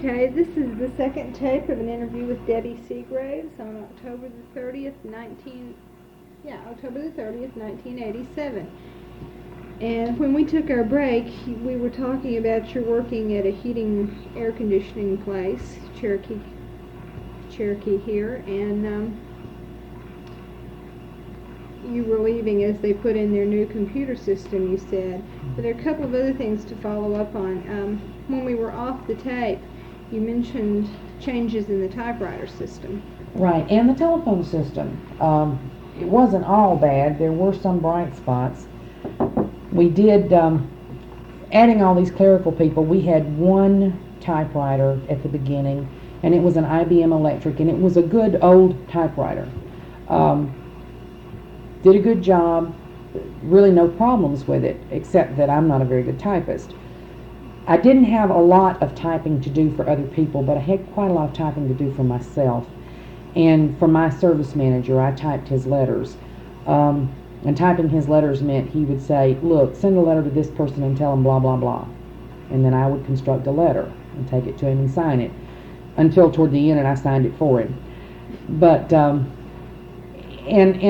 Okay, this is the second tape of an interview with Debbie Seagraves on October the 30th, 1987. And when we took our break, we were talking about you're working at a heating air conditioning place, Cherokee here, and you were leaving as they put in their new computer system, you said. But there are a couple of other things to follow up on. When we were off the tape, you mentioned changes in the typewriter system. Right, and the telephone system. It wasn't all bad. There were some bright spots. We did, adding all these clerical people, we had one typewriter at the beginning, and it was an IBM Electric, and it was a good old typewriter. Did a good job, really no problems with it, except that I'm not a very good typist. I didn't have a lot of typing to do for other people, but I had quite a lot of typing to do for myself. And for my service manager, I typed his letters. And typing his letters meant he would say, look, send a letter to this person and tell him blah, blah, blah. And then I would construct a letter and take it to him and sign it. Until toward the end, and I signed it for him. But, and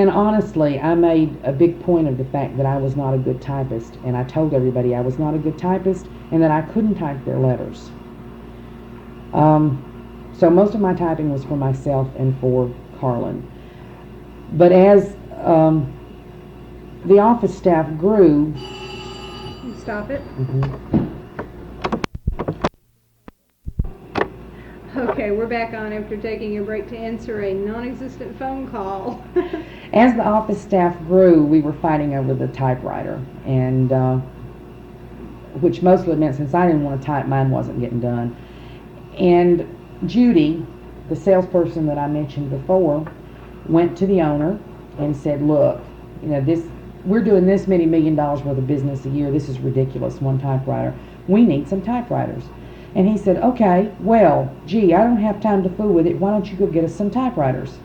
honestly, I made a big point of the fact that I was not a good typist. And I told everybody I was not a good typist and that I couldn't type their letters. So most of my typing was for myself and for Carlin. But as the office staff grew... Stop it. Mm-hmm. Okay, we're back on after taking a break to answer a non-existent phone call. As the office staff grew, we were fighting over the typewriter, and which mostly meant since I didn't want to type, mine wasn't getting done. And Judy, the salesperson that I mentioned before, went to the owner and said, look, you know, we're doing this many $1 million worth of business a year. This is ridiculous, one typewriter. We need some typewriters. And he said, okay, well, gee, I don't have time to fool with it. Why don't you go get us some typewriters?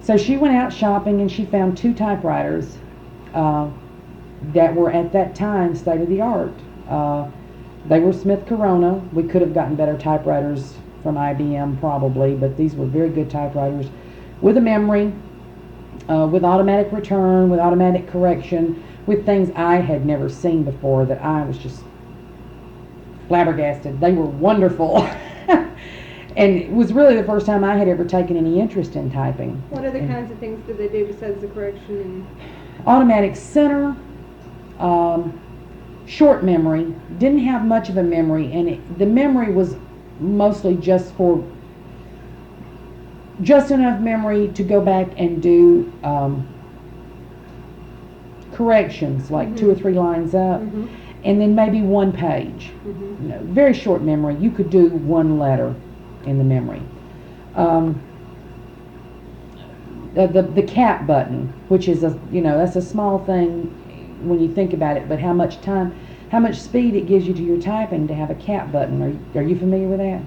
So she went out shopping and she found 2 typewriters that were at that time state of the art. They were Smith Corona. We could have gotten better typewriters from IBM probably, but these were very good typewriters with a memory, with automatic return, with automatic correction, with things I had never seen before that I was just flabbergasted. They were wonderful. And it was really the first time I had ever taken any interest in typing. What other kinds of things did they do besides the correction? And automatic center, short memory, didn't have much of a memory, and the memory was mostly just enough memory to go back and do corrections, like 2 or 3 lines up, and then maybe 1 page. You know, very short memory. You could do 1 letter in the memory. The cap button, which is that's a small thing when you think about it, but how much speed it gives you to your typing to have a cap button. Are you familiar with that?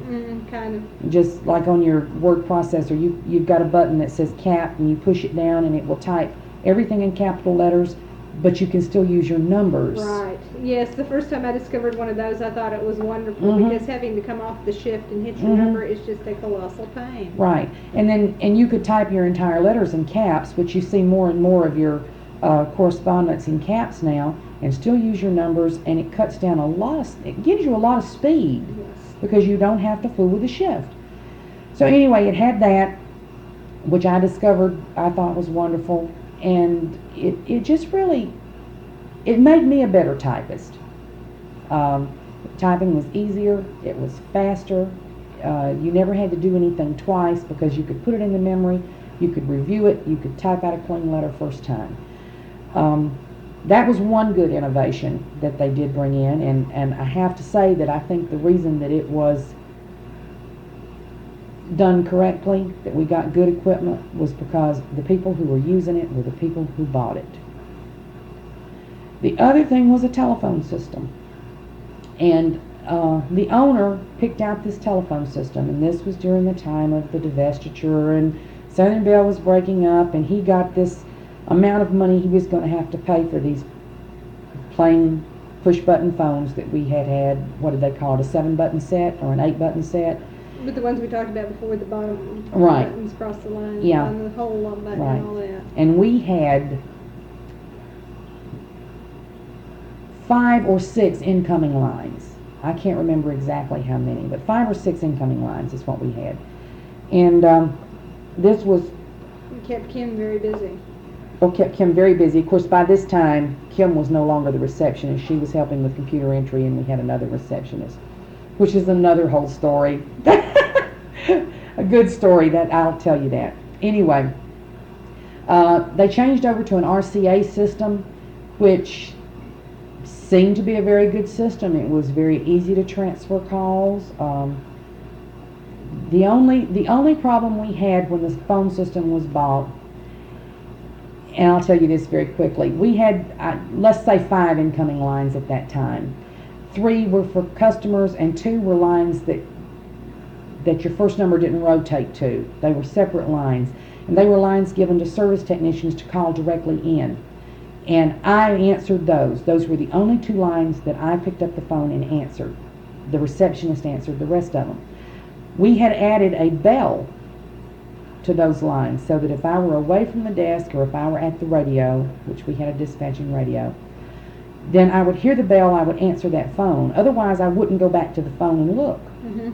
Kind of. Just like on your word processor, you've got a button that says cap, and you push it down and it will type everything in capital letters, but you can still use your numbers. Right. Yes, the first time I discovered one of those, I thought it was wonderful because having to come off the shift and hit your number is just a colossal pain. Right. And you could type your entire letters in caps, which you see more and more of your correspondence in caps now, and still use your numbers, and it cuts down it gives you a lot of speed because you don't have to fool with the shift. So anyway, it had that, which I discovered I thought was wonderful, and it just really, it made me a better typist. Typing was easier, it was faster, you never had to do anything twice because you could put it in the memory, you could review it, you could type out a clean letter first time. That was one good innovation that they did bring in, and I have to say that I think the reason that it was done correctly, that we got good equipment, was because the people who were using it were the people who bought it. The other thing was a telephone system, and the owner picked out this telephone system, and this was during the time of the divestiture, and Southern Bell was breaking up, and he got this amount of money he was going to have to pay for these plain push-button phones that we had, what did they call it, a 7-button set or an 8-button set? But the ones we talked about before, the bottom Right. buttons across the line, Yeah. on the whole button Right. and all that. And we had 5 or 6 incoming lines. I can't remember exactly how many, but 5 or 6 incoming lines is what we had. And this was It kept Kim very busy. kept Kim very busy. Of course, by this time, Kim was no longer the receptionist. She was helping with computer entry, and we had another receptionist, which is another whole story. A good story, that I'll tell you that. Anyway, they changed over to an RCA system, which seemed to be a very good system. It was very easy to transfer calls. The only problem we had when the phone system was bought, and I'll tell you this very quickly, we had, let's say 5 incoming lines at that time. 3 were for customers and 2 were lines that your first number didn't rotate to. They were separate lines, and they were lines given to service technicians to call directly in. And I answered those. Those were the only 2 lines that I picked up the phone and answered. The receptionist answered the rest of them. We had added a bell to those lines so that if I were away from the desk or if I were at the radio, which we had a dispatching radio, then I would hear the bell, I would answer that phone. Otherwise, I wouldn't go back to the phone and look. Mm-hmm.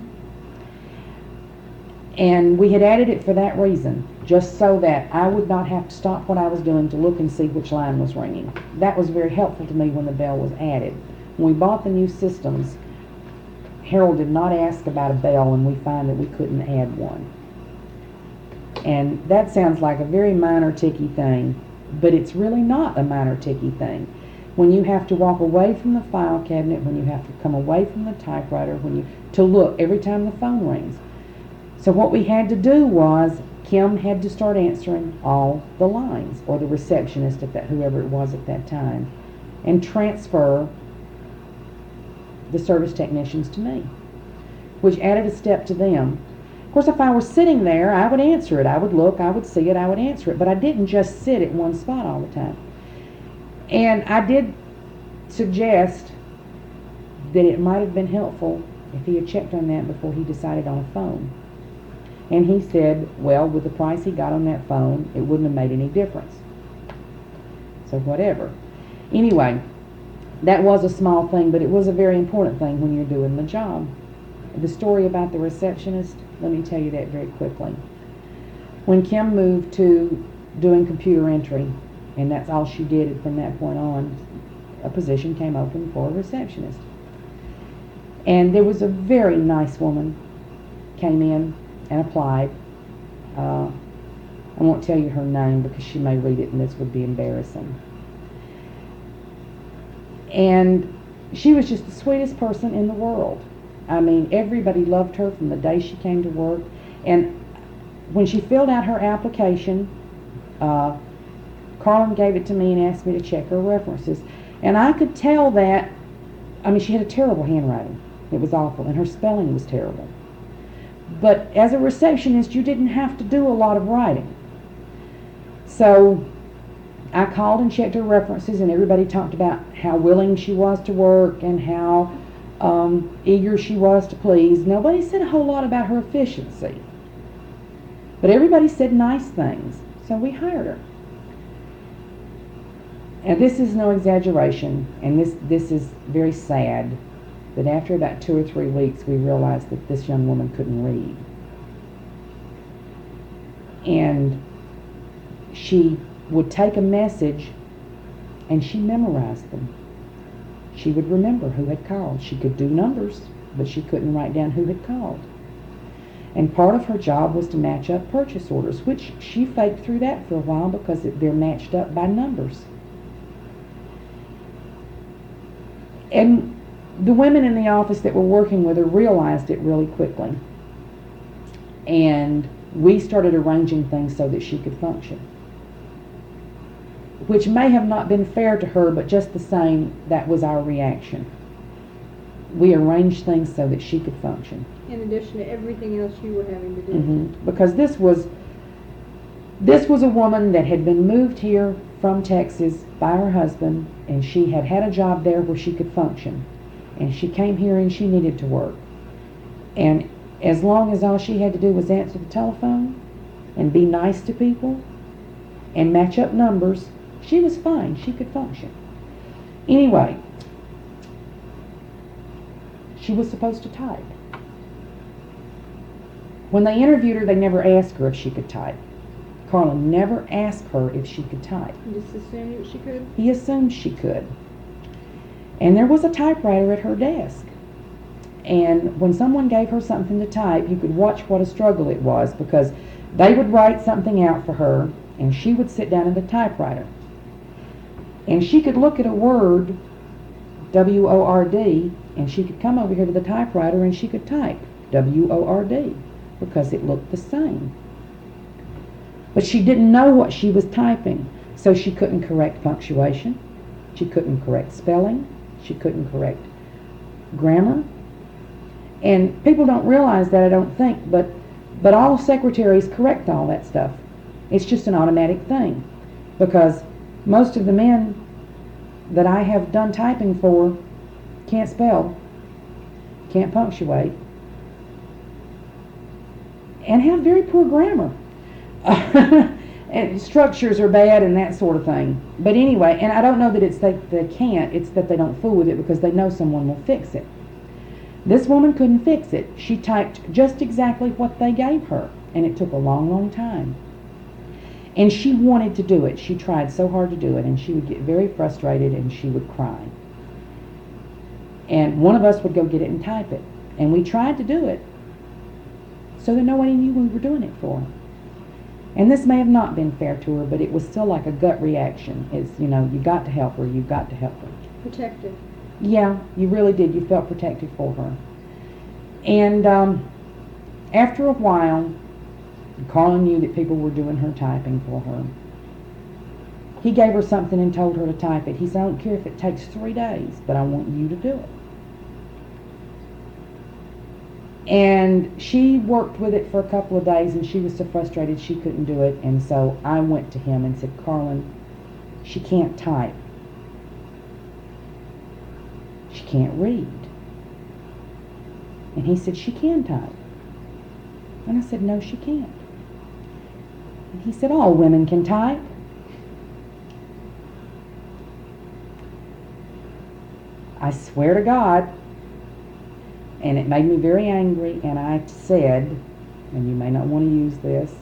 And we had added it for that reason, just so that I would not have to stop what I was doing to look and see which line was ringing. That was very helpful to me when the bell was added. When we bought the new systems, Harold did not ask about a bell, and we find that we couldn't add one. And that sounds like a very minor ticky thing, but it's really not a minor ticky thing. When you have to walk away from the file cabinet, when you have to come away from the typewriter, to look every time the phone rings. So what we had to do was, Kim had to start answering all the lines, or the receptionist, whoever it was at that time, and transfer the service technicians to me, which added a step to them. Of course, if I were sitting there, I would answer it. I would look, I would see it, I would answer it, but I didn't just sit at one spot all the time. And I did suggest that it might have been helpful if he had checked on that before he decided on a phone. And he said, well, with the price he got on that phone, it wouldn't have made any difference. So whatever. Anyway, that was a small thing, but it was a very important thing when you're doing the job. The story about the receptionist, let me tell you that very quickly. When Kim moved to doing computer entry, and that's all she did from that point on, a position came open for a receptionist. And there was a very nice woman came in and applied. I won't tell you her name because she may read it and this would be embarrassing. And she was just the sweetest person in the world. I mean, everybody loved her from the day she came to work. And when she filled out her application, Carlin gave it to me and asked me to check her references. And I could tell that, I mean, she had a terrible handwriting. It was awful, and her spelling was terrible. But as a receptionist, you didn't have to do a lot of writing. So I called and checked her references, and everybody talked about how willing she was to work and how eager she was to please. Nobody said a whole lot about her efficiency. But everybody said nice things, so we hired her. And this is no exaggeration, and this is very sad, that after about 2 or 3 weeks we realized that this young woman couldn't read. And she would take a message and she memorized them. She would remember who had called. She could do numbers, but she couldn't write down who had called. And part of her job was to match up purchase orders, which she faked through that for a while because they're matched up by numbers. And the women in the office that were working with her realized it really quickly. And we started arranging things so that she could function. Which may have not been fair to her, but just the same, that was our reaction. We arranged things so that she could function. In addition to everything else you were having to do. Mm-hmm. Because this was This was a woman that had been moved here from Texas by her husband, and she had had a job there where she could function. And she came here and she needed to work. And as long as all she had to do was answer the telephone and be nice to people and match up numbers, she was fine. She could function. Anyway, she was supposed to type. When they interviewed her, they never asked her if she could type. Carlin never asked her if she could type. You just assumed she could? He assumed she could. And there was a typewriter at her desk. And when someone gave her something to type, you could watch what a struggle it was, because they would write something out for her, and she would sit down at the typewriter. And she could look at a word, W-O-R-D, and she could come over here to the typewriter and she could type W-O-R-D, because it looked the same. But she didn't know what she was typing, so she couldn't correct punctuation, she couldn't correct spelling, she couldn't correct grammar. And people don't realize that, I don't think, but all secretaries correct all that stuff. It's just an automatic thing, because most of the men that I have done typing for can't spell, can't punctuate, and have very poor grammar. And structures are bad and that sort of thing. But anyway, and I don't know that it's that they can't, it's that they don't fool with it because they know someone will fix it. This woman couldn't fix it. She typed just exactly what they gave her, and it took a long, long time. And she wanted to do it. She tried so hard to do it, and she would get very frustrated and she would cry. And one of us would go get it and type it. And we tried to do it so that nobody knew we were doing it for her. And this may have not been fair to her, but it was still like a gut reaction. It's, you've got to help her, you've got to help her. Protective. Yeah, you really did. You felt protective for her. And after a while, Carlin knew that people were doing her typing for her. He gave her something and told her to type it. He said, I don't care if it takes 3 days, but I want you to do it. And she worked with it for a couple of days, and she was so frustrated she couldn't do it. And so I went to him and said, Carlin, she can't type. She can't read. And he said, she can type. And I said, no, she can't. And he said, all women can type. I swear to God. And it made me very angry, and I said, and you may not want to use this,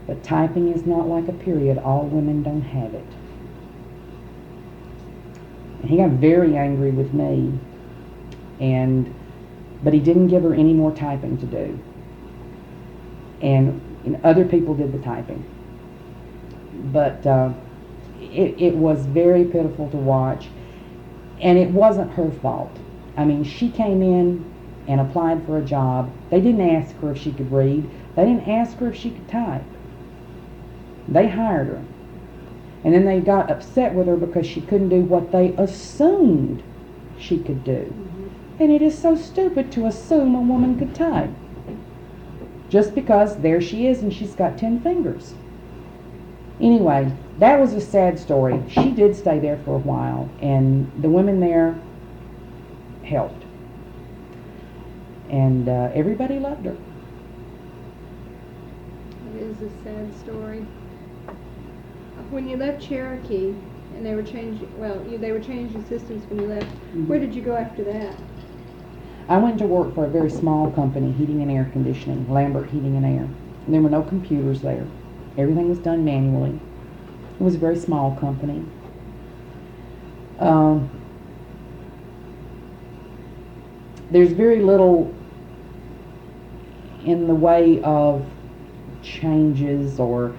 but typing is not like a period. All women don't have it. And he got very angry with me, but he didn't give her any more typing to do. And other people did the typing. But it was very pitiful to watch, and it wasn't her fault. I mean, she came in and applied for a job. They didn't ask her if she could read. They didn't ask her if she could type. They hired her. And then they got upset with her because she couldn't do what they assumed she could do. Mm-hmm. And it is so stupid to assume a woman could type. Just because there she is and she's got 10 fingers. Anyway, that was a sad story. She did stay there for a while, and the women there helped. And everybody loved her. It is a sad story. When you left Cherokee, and they were changing systems when you left, mm-hmm. Where did you go after that? I went to work for a very small company, heating and air conditioning, Lambert Heating and Air. And there were no computers there. Everything was done manually. It was a very small company. There's very little in the way of changes or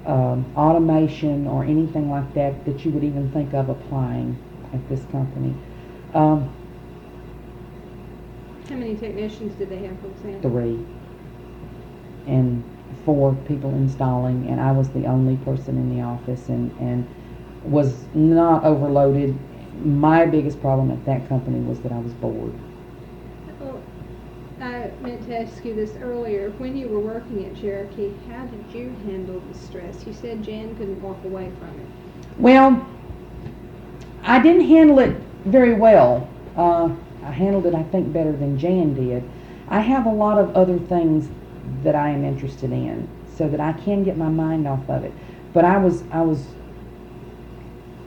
automation or anything like that that you would even think of applying at this company. How many technicians did they have, for example? 3. And 4 people installing, and I was the only person in the office and was not overloaded. My biggest problem at that company was that I was bored. Well, I meant to ask you this earlier. When you were working at Cherokee, how did you handle the stress? You said Jan couldn't walk away from it. Well, I didn't handle it very well. I handled it, I think, better than Jan did. I have a lot of other things that I am interested in, so that I can get my mind off of it. But I was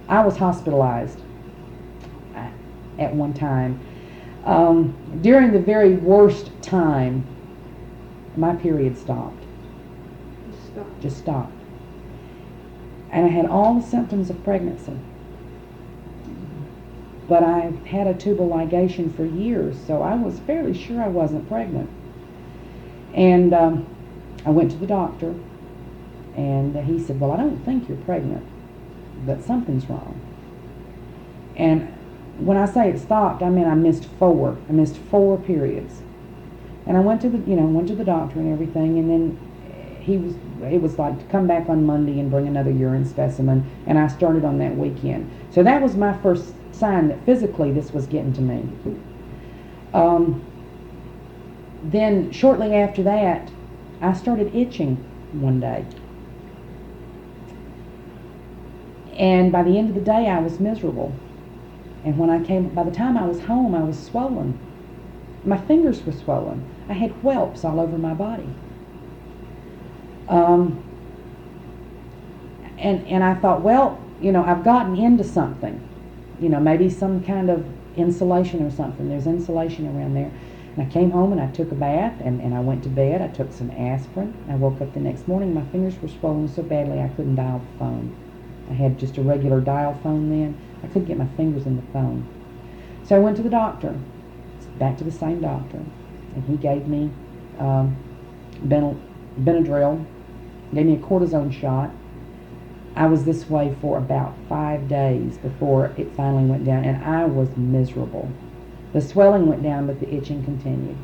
hospitalized at one time. During the very worst time, my period stopped. Just stopped. And I had all the symptoms of pregnancy. But I had a tubal ligation for years, so I was fairly sure I wasn't pregnant. And I went to the doctor, and he said, well, I don't think you're pregnant, but something's wrong. And when I say it stopped, I mean I missed 4. I missed 4 periods. And I went to the doctor and everything, and then it was like to come back on Monday and bring another urine specimen, and I started on that weekend. So that was my first sign that physically this was getting to me. Then shortly after that, I started itching one day. And by the end of the day, I was miserable. And by the time I was home, I was swollen. My fingers were swollen. I had whelps all over my body. And I thought, well, I've gotten into something. Maybe some kind of insulation or something. There's insulation around there. And I came home and I took a bath and I went to bed. I took some aspirin. I woke up the next morning. My fingers were swollen so badly I couldn't dial the phone. I had just a regular dial phone then. I couldn't get my fingers in the phone. So I went to the doctor, back to the same doctor, and he gave me Benadryl, gave me a cortisone shot. I was this way for about 5 days before it finally went down, and I was miserable. The swelling went down, but the itching continued.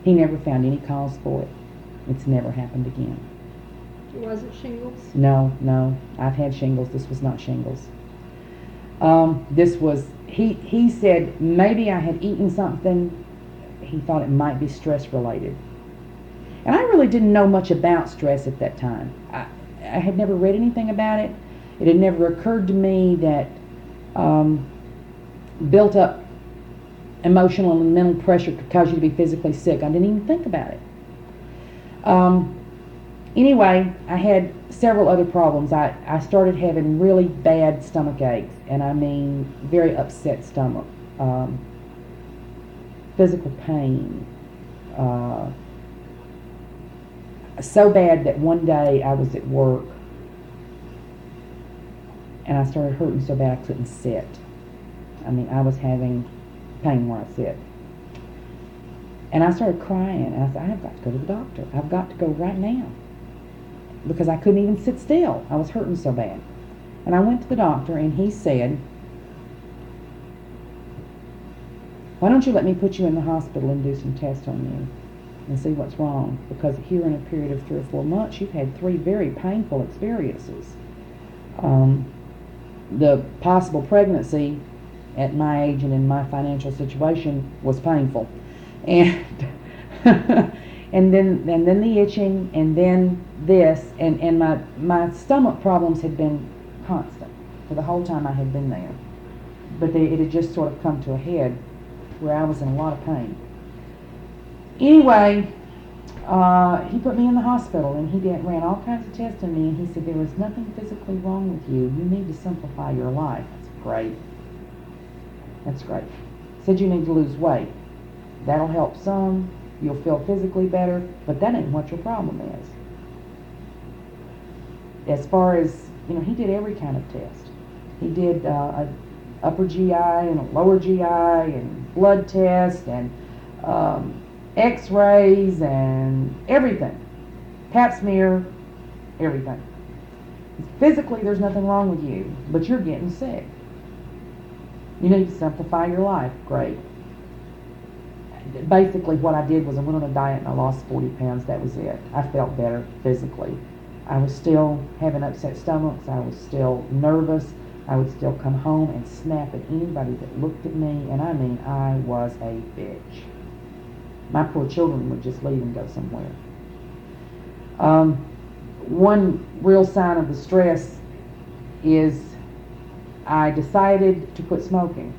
He never found any cause for it. It's never happened again. Was it shingles? No. I've had shingles. This was not shingles. This was, he said maybe I had eaten something. He thought it might be stress related. And I really didn't know much about stress at that time. I had never read anything about it. It had never occurred to me that built up emotional and mental pressure could cause you to be physically sick. I didn't even think about it. Anyway, I had several other problems. I started having really bad stomach aches, and I mean very upset stomach, physical pain, so bad that one day I was at work and I started hurting so bad I couldn't sit. I mean, I was having pain where I sit. And I started crying, and I said, I've got to go to the doctor. I've got to go right now. Because I couldn't even sit still. I was hurting so bad. And I went to the doctor, and he said, why don't you let me put you in the hospital and do some tests on you and see what's wrong? Because here in a period of 3 or 4 months, you've had 3 very painful experiences. The possible pregnancy at my age and in my financial situation was painful. And and then the itching, and then this, and my stomach problems had been constant for the whole time I had been there. But it had just sort of come to a head where I was in a lot of pain. Anyway, he put me in the hospital, and he ran all kinds of tests on me, and he said, there is nothing physically wrong with you. You need to simplify your life. That's great. That's great. He said you need to lose weight. That'll help some. You'll feel physically better, but that ain't what your problem is. As far as, he did every kind of test. He did a upper GI and a lower GI and blood test and x-rays and everything. Pap smear, everything. Physically, there's nothing wrong with you, but you're getting sick. You need to simplify your life. Great. Basically, what I did was I went on a diet and I lost 40 pounds. That was it. I felt better physically. I was still having upset stomachs. I was still nervous. I would still come home and snap at anybody that looked at me. And I mean, I was a bitch. My poor children would just leave and go somewhere. One real sign of the stress is I decided to quit smoking.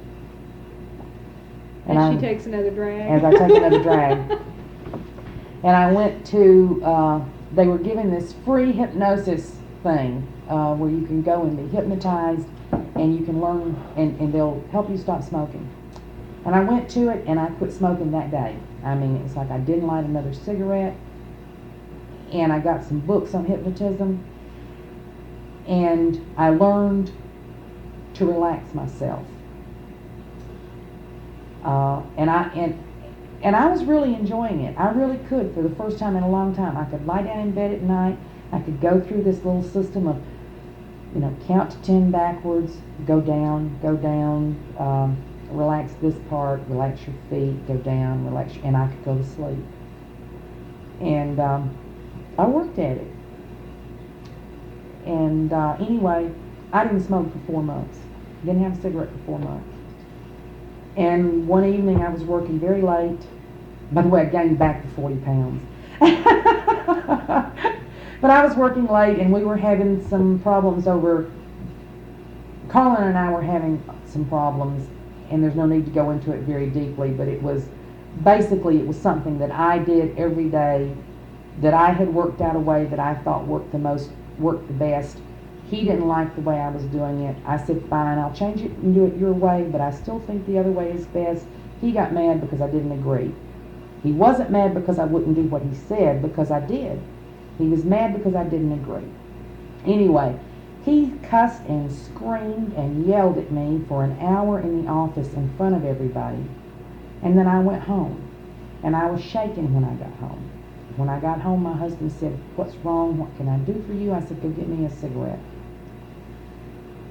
And she takes another drag. As I take another drag. And I went to, they were giving this free hypnosis thing where you can go and be hypnotized and you can learn and they'll help you stop smoking. And I went to it and I quit smoking that day. I mean, it's like I didn't light another cigarette, and I got some books on hypnotism, and I learned to relax myself. And I was really enjoying it. I really could for the first time in a long time. I could lie down in bed at night. I could go through this little system of, count to 10 backwards, go down, relax this part, relax your feet, go down, and I could go to sleep. And I worked at it. And anyway, I didn't smoke for 4 months. Didn't have a cigarette for 4 months. And one evening I was working very late. By the way, I gained back the 40 pounds. But I was working late and we were having some problems over, Colin and I were having some problems, and there's no need to go into it very deeply, but it was something that I did every day, that I had worked out a way that I thought worked the best. He didn't like the way I was doing it. I said, fine, I'll change it and do it your way, but I still think the other way is best. He got mad because I didn't agree. He wasn't mad because I wouldn't do what he said, because I did. He was mad because I didn't agree. Anyway, he cussed and screamed and yelled at me for an hour in the office in front of everybody. And then I went home, and I was shaking when I got home. When I got home, my husband said, what's wrong? What can I do for you? I said, go get me a cigarette.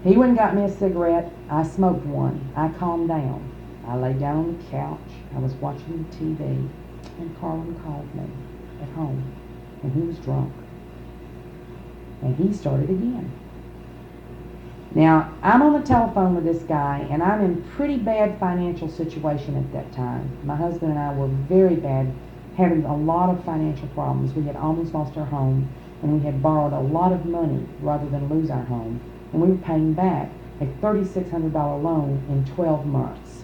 He went and got me a cigarette. I smoked one. I calmed down. I lay down on the couch. I was watching the TV, and Carlin called me at home, and he was drunk. And he started again. Now, I'm on the telephone with this guy, and I'm in pretty bad financial situation at that time. My husband and I were very bad, having a lot of financial problems. We had almost lost our home, and we had borrowed a lot of money rather than lose our home. And we were paying back a $3,600 loan in 12 months.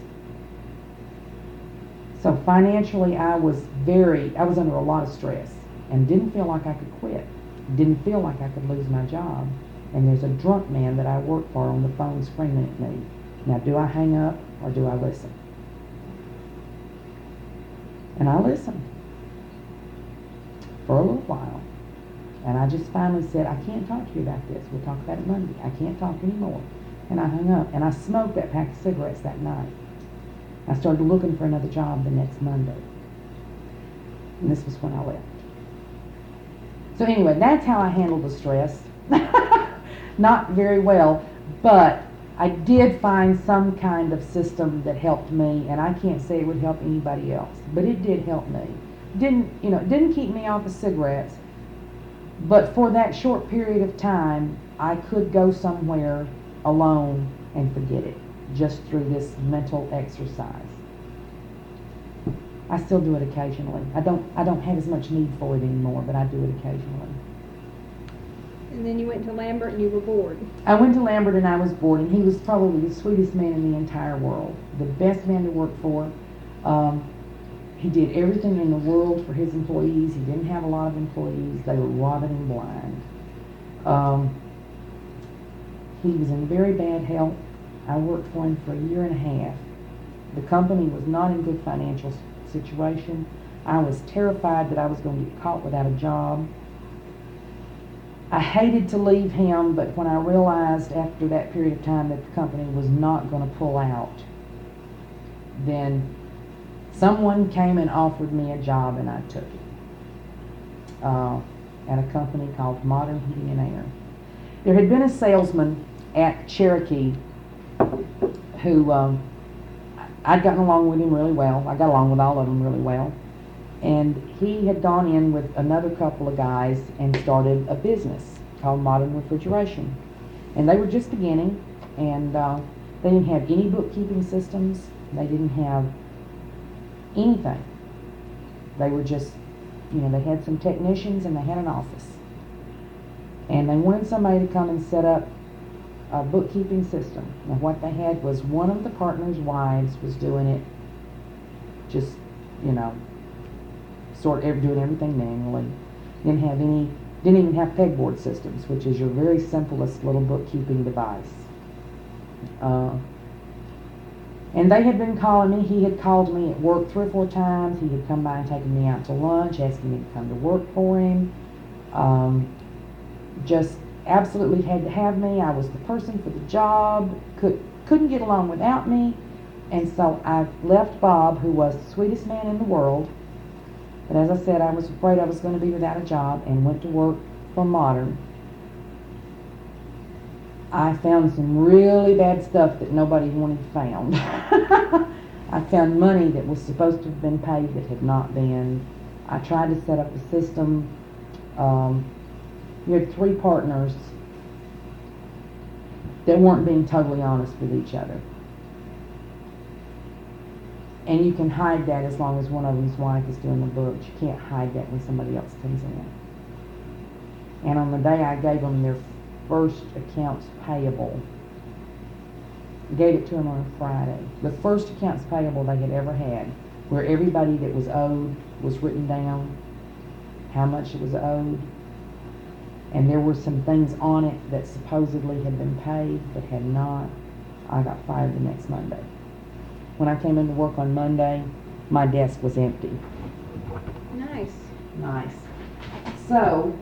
So financially, I was under a lot of stress and didn't feel like I could quit. Didn't feel like I could lose my job. And there's a drunk man that I work for on the phone screaming at me. Now, do I hang up or do I listen? And I listened for a little while. And I just finally said, I can't talk to you about this. We'll talk about it Monday. I can't talk anymore. And I hung up. And I smoked that pack of cigarettes that night. I started looking for another job the next Monday. And this was when I left. So anyway, that's how I handled the stress. Not very well, but I did find some kind of system that helped me, and I can't say it would help anybody else, but it did help me. It didn't keep me off of cigarettes, but for that short period of time, I could go somewhere alone and forget it, just through this mental exercise. I still do it occasionally. I don't have as much need for it anymore, but I do it occasionally. And then you went to Lambert and you were bored. I went to Lambert and I was bored, and he was probably the sweetest man in the entire world. The best man to work for. He did everything in the world for his employees. He didn't have a lot of employees. They were robbing him blind. He was in very bad health. I worked for him for a year and a half. The company was not in good financial situation. I was terrified that I was going to get caught without a job. I hated to leave him, but when I realized after that period of time that the company was not going to pull out, then someone came and offered me a job, and I took it at a company called Modern Heating and Air. There had been a salesman at Cherokee who I'd gotten along with him really well. I got along with all of them really well. And he had gone in with another couple of guys and started a business called Modern Refrigeration. And they were just beginning, and they didn't have any bookkeeping systems. They didn't have anything. They were just, they had some technicians and they had an office. And they wanted somebody to come and set up a bookkeeping system. Now what they had was one of the partners' wives was doing it, just, doing everything manually. Didn't even have pegboard systems, which is your very simplest little bookkeeping device. And they had been calling me. He had called me at work 3 or 4 times. He had come by and taken me out to lunch, asking me to come to work for him. Just absolutely had to have me. I was the person for the job. Couldn't get along without me. And so I left Bob, who was the sweetest man in the world. But as I said, I was afraid I was going to be without a job, and went to work for Modern. I found some really bad stuff that nobody wanted found. I found money that was supposed to have been paid that had not been. I tried to set up a system. You had 3 partners that weren't being totally honest with each other. And you can hide that as long as one of them's wife is doing the books. You can't hide that when somebody else comes in. And on the day I gave them their first accounts payable, gave it to them on a Friday, the first accounts payable they had ever had, where everybody that was owed was written down, how much it was owed, and there were some things on it that supposedly had been paid but had not. I got fired the next Monday. When I came into work on Monday, my desk was empty. Nice. So,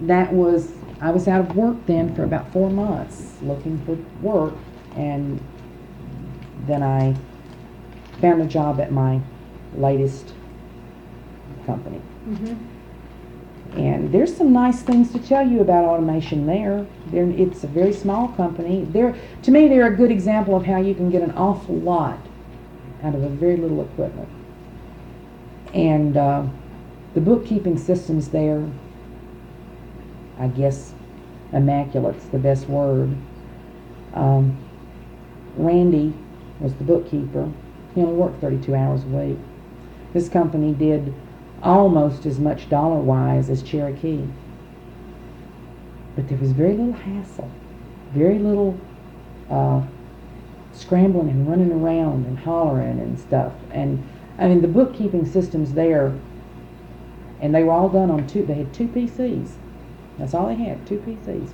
I was out of work then for about 4 months looking for work, and then I found a job at my latest company. Mm-hmm. And there's some nice things to tell you about automation there. It's a very small company. To me, they're a good example of how you can get an awful lot out of a very little equipment. And the bookkeeping systems there, I guess immaculate's the best word. Randy was the bookkeeper. He only worked 32 hours a week. This company did almost as much dollar-wise as Cherokee. But there was very little hassle, very little scrambling and running around and hollering and stuff. And I mean, the bookkeeping systems there, and they were all done on they had 2 PCs. That's all they had, 2 PCs.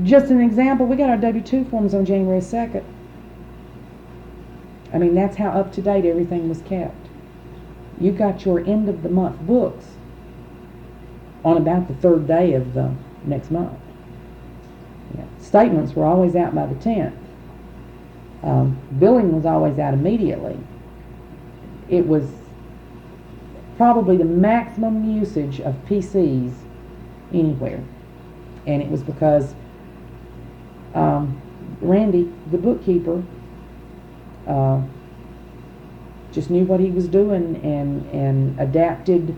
Just an example, we got our W-2 forms on January 2nd. I mean, that's how up to date everything was kept. You got your end of the month books on about the 3rd day of the next month. Yeah. Statements were always out by the 10th. Billing was always out immediately. It was probably the maximum usage of PCs anywhere. And it was because Randy, the bookkeeper, just knew what he was doing and adapted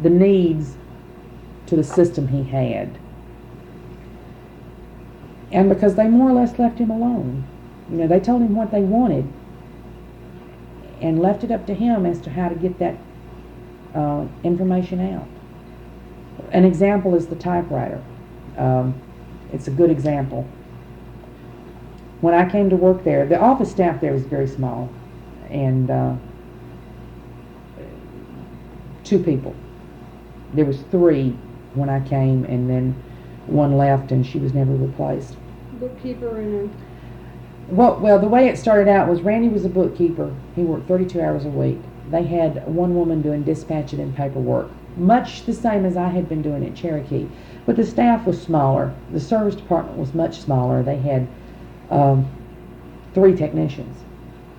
the needs to the system he had. And because they more or less left him alone. They told him what they wanted and left it up to him as to how to get that information out. An example is the typewriter. It's a good example. When I came to work there, the office staff there was very small, and 2 people. There was 3 when I came, and then 1 left, and she was never replaced. Bookkeeper and Well, the way it started out was Randy was a bookkeeper. He worked 32 hours a week. They had 1 woman doing dispatching and paperwork, much the same as I had been doing at Cherokee. But the staff was smaller. The service department was much smaller. They had 3 technicians.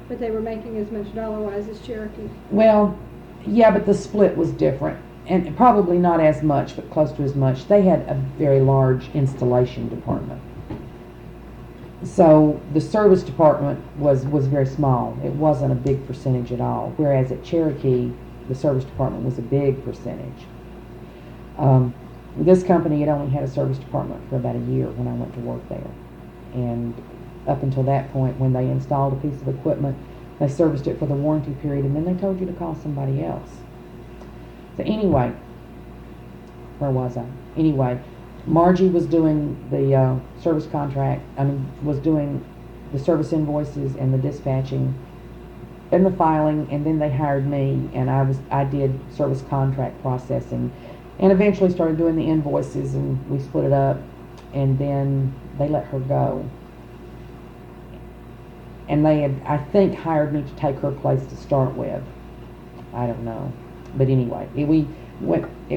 But they were making as much dollar-wise as Cherokee. Well, yeah, but the split was different. And probably not as much, but close to as much. They had a very large installation department. So the service department was very small. It wasn't a big percentage at all. Whereas at Cherokee, the service department was a big percentage. This company had only had a service department for about a year when I went to work there. And up until that point, when they installed a piece of equipment, they serviced it for the warranty period, and then they told you to call somebody else. So anyway, where was I? Anyway, Margie was doing the service contract, was doing the service invoices and the dispatching and the filing, and then they hired me, and I did service contract processing, and eventually started doing the invoices, and we split it up, and then they let her go. And they had, I think, hired me to take her place to start with. I don't know. But anyway, it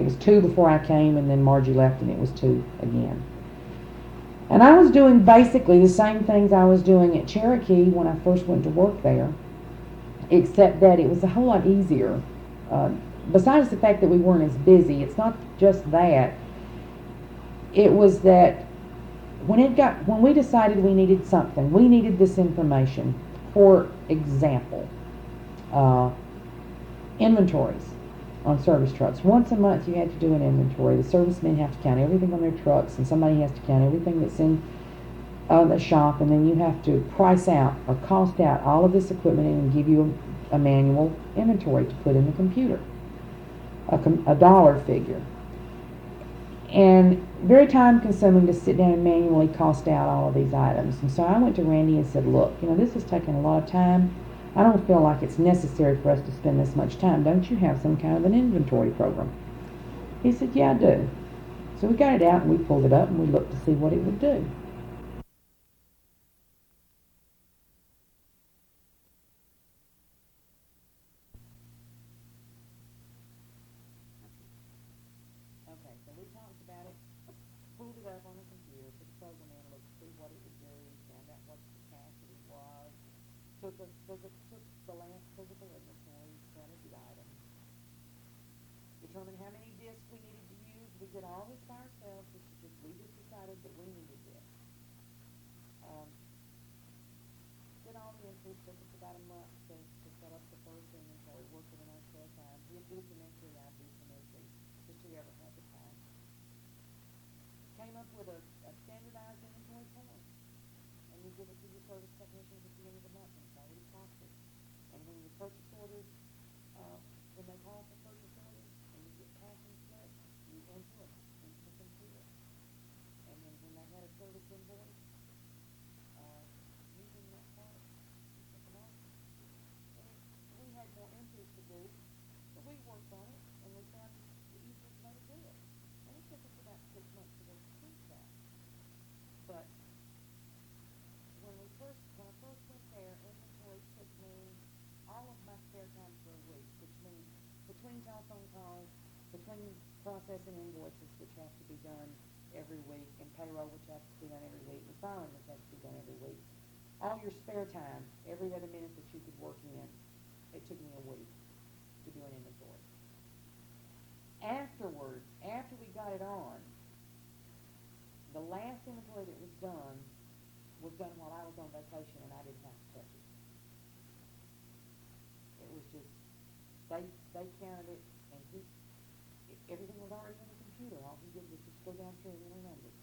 was 2 before I came, and then Margie left, and it was 2 again. And I was doing basically the same things I was doing at Cherokee when I first went to work there, except that it was a whole lot easier. Besides the fact that we weren't as busy, it's not just that. It was that when we decided we needed something, we needed this information. For example, inventories on service trucks. Once a month you had to do an inventory. The servicemen have to count everything on their trucks, and somebody has to count everything that's in the shop, and then you have to price out or cost out all of this equipment and give you a manual inventory to put in the computer, a dollar figure. And very time consuming to sit down and manually cost out all of these items. And so I went to Randy and said, look, this is taking a lot of time. I don't feel like it's necessary for us to spend this much time. Don't you have some kind of an inventory program? He said, yeah, I do. So we got it out and we pulled it up and we looked to see what it would do. Okay, so we talked about it, pulled it up on the computer, put the program in, looked to see what it would do, found out what the capacity was, took the last physical inventory, counted the items, determined how many discs we needed to use. We did all this by ourselves. We just decided that we needed this. Did all the entries. Took us about a month to set up the first inventory, working in our spare time. He'd do some entry, I'd do some entry, just whoever had the time. Came up with a standardized inventory form, and you give it to your service technicians at the end of the month, and it's already costed. And when your purchase orders, when they call for purchase orders, and you get packing slips, you enter them into the computer. And then when they had a service invoice, using that part, you took them off. And we had more entries to do, but we worked on it, and we found the easiest way to do it. And it took us about 6 months to complete that. But when I first went there, inventory took me all of my spare time for a week, which means between telephone calls, between processing invoices, which have to be done every week, and payroll, which has to be done every week, and filing, which has to be done every week. All your spare time, every other minute that you could work in, it took me a week to do an inventory. Afterwards, after we got it on, the last inventory that was done while I was on vacation, and I didn't have to touch it. It was just, they counted it, and everything was already in the computer. All he did was just go down through and enter numbers.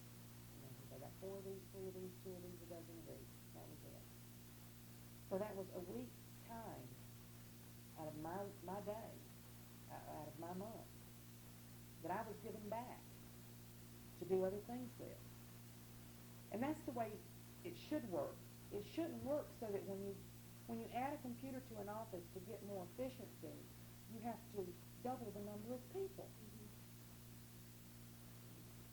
I got 4 of these, 3 of these, 2 of these, a dozen of these. That was it. So that was a week's time out of my day, out of my month, that I was given back to do other things with. And that's the way it should work. It shouldn't work so that when you add a computer to an office to get more efficiency, you have to double the number of people. Mm-hmm.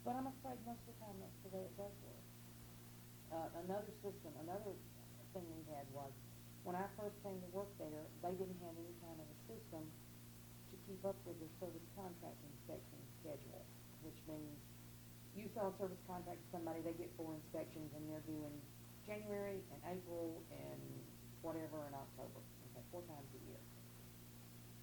But I'm afraid most of the time that's the way it does work. Another thing we had was, when I first came to work there, they didn't have any kind of a system to keep up with their service contract inspection schedule, which means you sell a service contract to somebody, they get 4 inspections, and they're due in January and April and whatever in October. Okay, 4 times a year.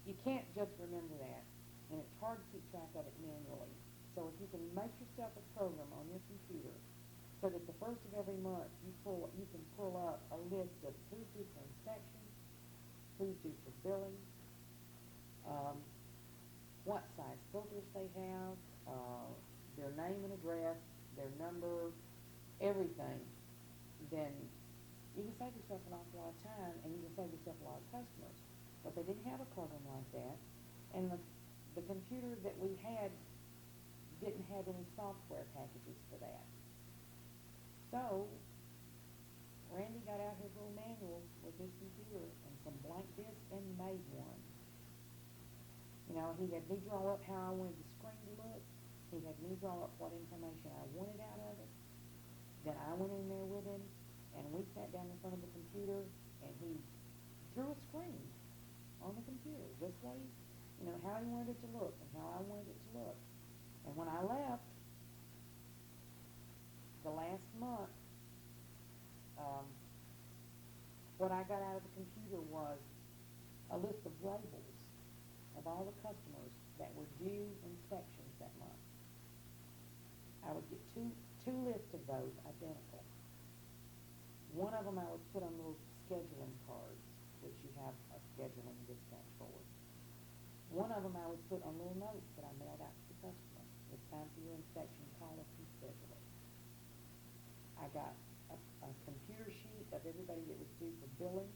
You can't just remember that, and it's hard to keep track of it manually. So if you can make yourself a program on your computer so that the first of every month you can pull up a list of who's due for inspection, who's due for billing, what size filters they have, their name and address, their number, everything, then you can save yourself an awful lot of time and you can save yourself a lot of customers. But they didn't have a program like that, and the computer that we had didn't have any software packages for that. So Randy got out his little manual with his computer and some blank discs and made one. You know, he had me draw up how I wanted the screen to look. He had me draw up what information I wanted out of it. Then I went in there with him, and we sat down in front of the computer, and he drew a screen on the computer, just like, you know, how he wanted it to look and how I wanted it to look. And when I left the last month, what I got out of the computer was a list of labels of all the customers that were due inspections that month. I would get two lists of those identical. One of them I would put on little scheduling cards, which you have a scheduling dispatch board. One of them I would put on little notes that I mailed out to the customer. It's time for your inspection, call us and schedule it. I got a computer sheet of everybody that was due for billing,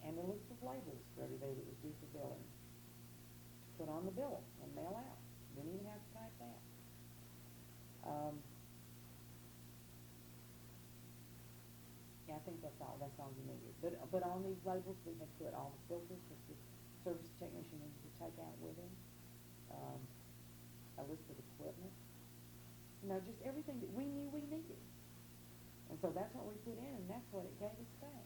and a list of labels for everybody that was due for billing to put on the bill and mail out. Didn't even have to type that. Yeah, I think that's all you needed. But on these labels we had put all the filters that the service technician needed to take out with him, a list of equipment, you know, just everything that we knew we needed. And so that's what we put in, and that's what it gave us back.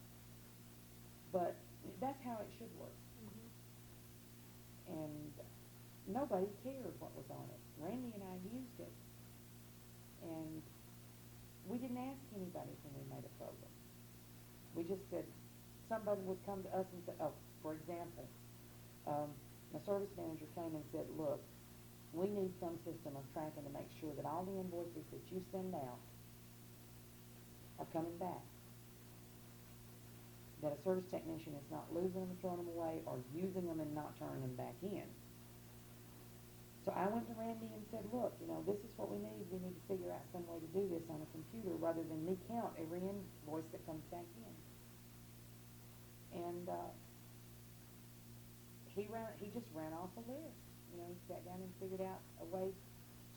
But that's how it should work. Mm-hmm. And nobody cared what was on it. Randy and I used it. And we didn't ask anybody when we made a program. We just said, somebody would come to us and say, oh, for example, my service manager came and said, look, we need some system of tracking to make sure that all the invoices that you send out are coming back. That a service technician is not losing them and throwing them away or using them and not turning them back in. So I went to Randy and said, look, you know, this is what we need. We need to figure out some way to do this on a computer rather than me count every invoice that comes back in. And he just ran off a list. You know, he sat down and figured out a way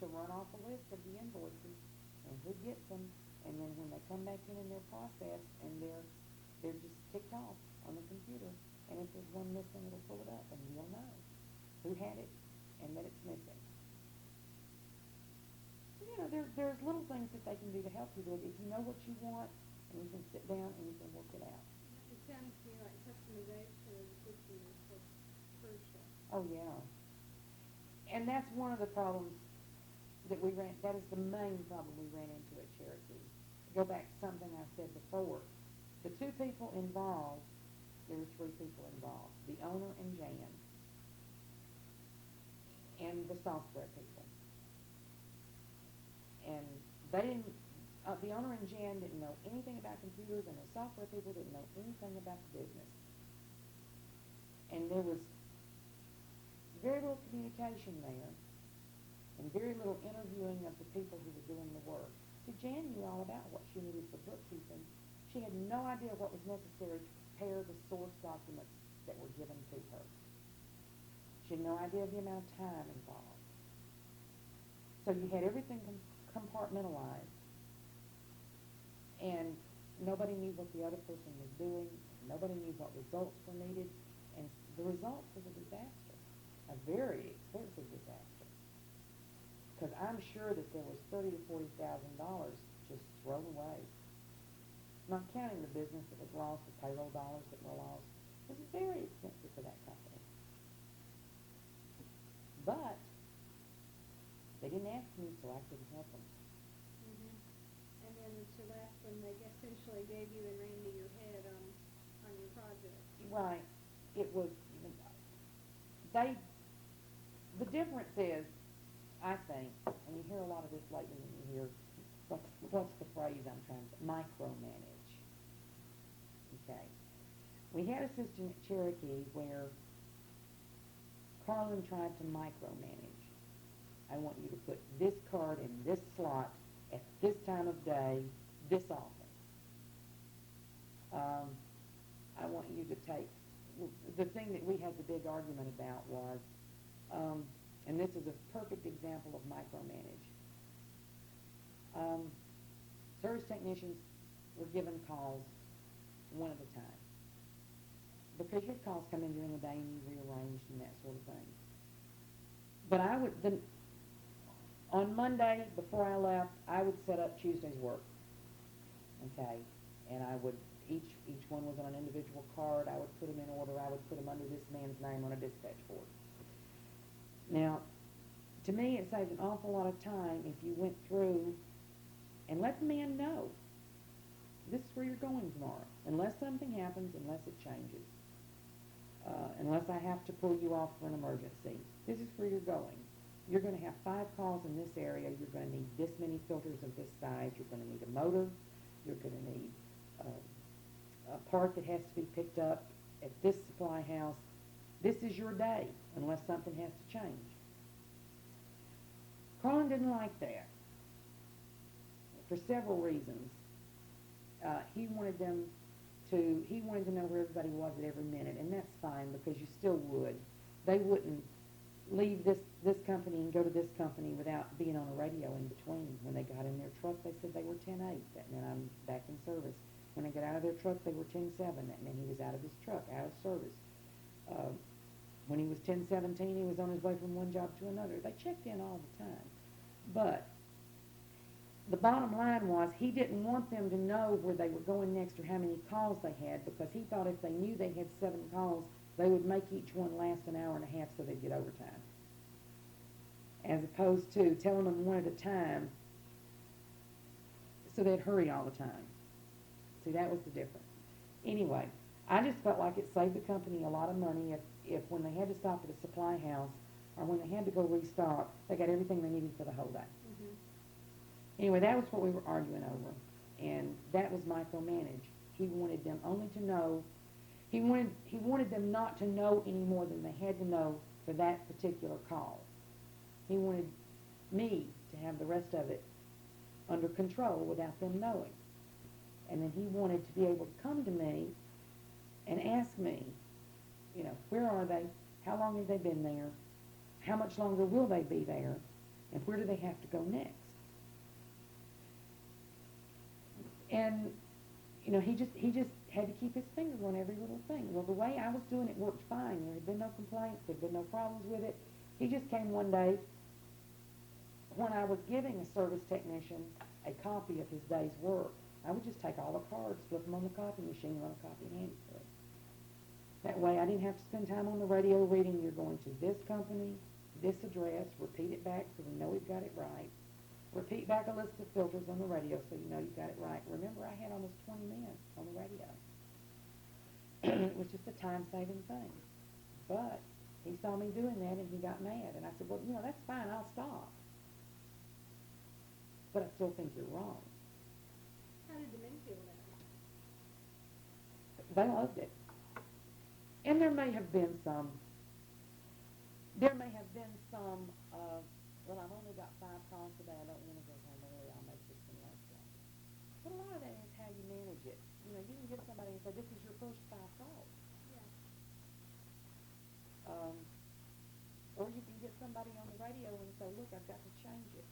to run off a list of the invoices and who gets them. And then when they come back in their process and they're just ticked off on the computer. And if there's one missing, it'll pull it up and you'll know who had it and that it's missing. So, you know, there's little things that they can do to help you with it if you know what you want and you can sit down and you can work it out. It sounds to me like customization of the system is what's crucial. Oh, yeah. And that's one of the problems that that is the main problem we ran into at Cherokee. To go back to something I said before, the two people involved, there were three people involved, the owner and Jan, and the software people. And they didn't, the owner and Jan didn't know anything about computers, and the software people didn't know anything about the business. And there was very little communication there, and very little interviewing of the people who were doing the work. See, Jan knew all about what she needed for bookkeeping. She had no idea what was necessary to prepare the source documents that were given to her. She had no idea of the amount of time involved. So you had everything compartmentalized, and nobody knew what the other person was doing. Nobody knew what results were needed, and the result was a disaster, a very expensive disaster. Because I'm sure that there was $30,000 to $40,000 just thrown away. Not counting the business that was lost, the payroll dollars that were lost. It was very expensive for that company. But they didn't ask me, so I couldn't help them. Mm-hmm. And then to last one, they essentially gave you and Randy your head on your project. Right. It was, the difference is, I think, and you hear a lot of this lately when you hear, what's the phrase I'm trying to say? Micromanage. Okay. We had a system at Cherokee where Carlin tried to micromanage. I want you to put this card in this slot at this time of day, this often. I want you to take, the thing that we had the big argument about was, and this is a perfect example of micromanage. Service technicians were given calls one at a time. Because your calls come in during the day and you rearranged and that sort of thing. But on Monday, before I left, I would set up Tuesday's work. Okay? And I would, each one was on an individual card. I would put them in order. I would put them under this man's name on a dispatch board. Now, to me, it saved an awful lot of time if you went through and let the man know, this is where you're going tomorrow. Unless something happens, unless it changes. Unless I have to pull you off for an emergency. This is where you're going. You're going to have 5 calls in this area. You're going to need this many filters of this size. You're going to need a motor. You're going to need a part that has to be picked up at this supply house. This is your day, unless something has to change. Colin didn't like that for several reasons. He wanted to know where everybody was at every minute, and that's fine because you still would. They wouldn't leave this company and go to this company without being on a radio in between. When they got in their truck, they said they were 10-8. That meant I'm back in service. When they got out of their truck, they were 10-7. That meant he was out of his truck, out of service. When he was 10-17, he was on his way from one job to another. They checked in all the time. But the bottom line was he didn't want them to know where they were going next or how many calls they had, because he thought if they knew they had 7 calls, they would make each one last an hour and a half so they'd get overtime. As opposed to telling them one at a time so they'd hurry all the time. See, that was the difference. Anyway, I just felt like it saved the company a lot of money if when they had to stop at a supply house or when they had to go restock, they got everything they needed for the whole day. Mm-hmm. Anyway, that was what we were arguing over, and that was micromanage. He wanted them only to know, he wanted them not to know any more than they had to know for that particular call. He wanted me to have the rest of it under control without them knowing. And then he wanted to be able to come to me and ask me, where are they? How long have they been there? How much longer will they be there? And where do they have to go next? And, he just had to keep his finger on every little thing. Well, the way I was doing it worked fine. There had been no complaints. There had been no problems with it. He just came one day when I was giving a service technician a copy of his day's work. I would just take all the cards, flip them on the copy machine, run a copy and hand it to him. That way I didn't have to spend time on the radio reading, you're going to this company, this address, repeat it back so we know we've got it right. Repeat back a list of filters on the radio so you know you've got it right. Remember, I had almost 20 men on the radio. It was just a time-saving thing. But he saw me doing that and he got mad. And I said, well, that's fine, I'll stop. But I still think you're wrong. How did the men feel about it? They loved it. And there may have been some, well, I've only got 5 calls today, I don't want to go home early, I'll make this one last one. But a lot of that is how you manage it. You can get somebody and say, this is your first 5 calls. Yeah. Or you can get somebody on the radio and say, look, I've got to change it.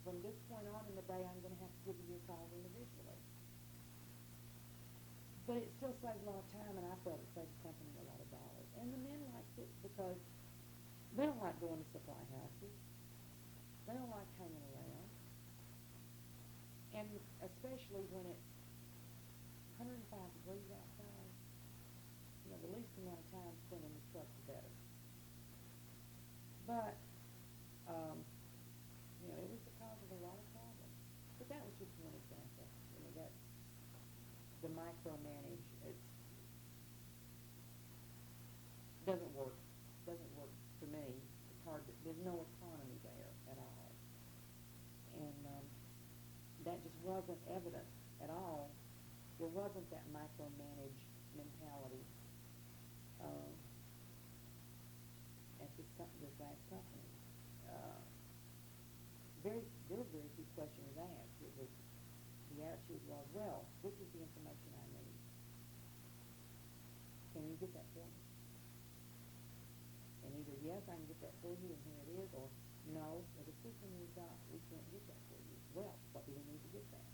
From this point on in the day, I'm going to have to give you your calls individually. But it still saves a lot of time, and I felt it saved the company a lot of dollars. And the men liked it because they don't like going to supply houses. They don't like hanging around. And especially when it's 105 degrees outside, the least amount of time spent in the truck, the better. But, it was the cause of a lot of problems. But that was just one example. That the micromanage, it doesn't work for me. It's hard. There's no economy there at all. And that just wasn't evident at all. There wasn't that micromanage mentality at this last company. attitude was, well, this is the information I need. Can you get that for me? And either, yes, I can get that for you, and here it is, or no, with the system we've got, we can't get that for you. Well, what do we need to get that?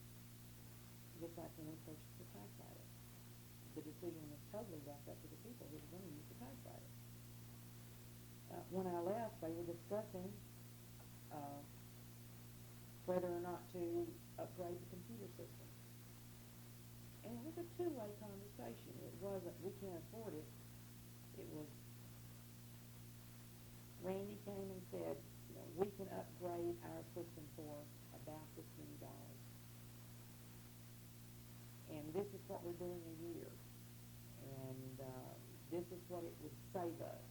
Just like when we purchased the typewriter. The decision was totally left up to the people who were going to use the typewriter. When I left, they were discussing whether or not to upgrade the computer system. And it was a two-way conversation. It wasn't, we can't afford it. It was, Randy came and said, we can upgrade our system for about this many dollars. And this is what we're doing a year. And this is what it would save us.